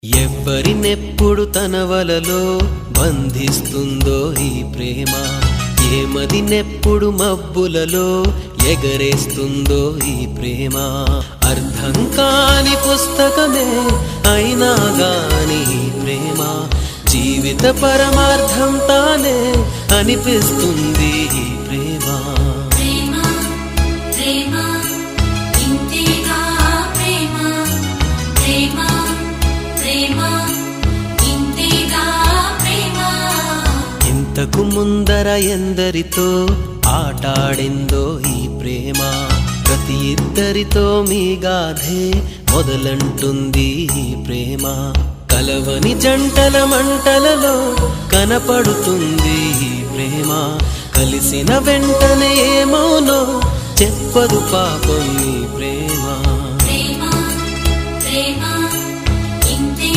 ఎవ్వరినెప్పుడు తన వలలో బంధిస్తుందో ఈ ప్రేమ, ఏమదినెప్పుడు మబ్బులలో ఎగరేస్తుందో ఈ ప్రేమ. అర్థం కాని పుస్తకమే అయినా గాని ఈ ప్రేమ జీవిత పరమార్థం తానే అనిపిస్తుంది ఈ ప్రేమ. ఇంతకు ముందర ఎందరితో ఆటాడిందో ఈ ప్రేమ, ప్రతి ఇద్దరితో మీ గాథే మొదలంటుంది ఈ ప్రేమ. కలవని జంటల మంటలలో కనపడుతుంది ఈ ప్రేమ, కలిసిన వెంటనే ఏమోనో చెప్పదు పాపం ఈ ప్రేమ.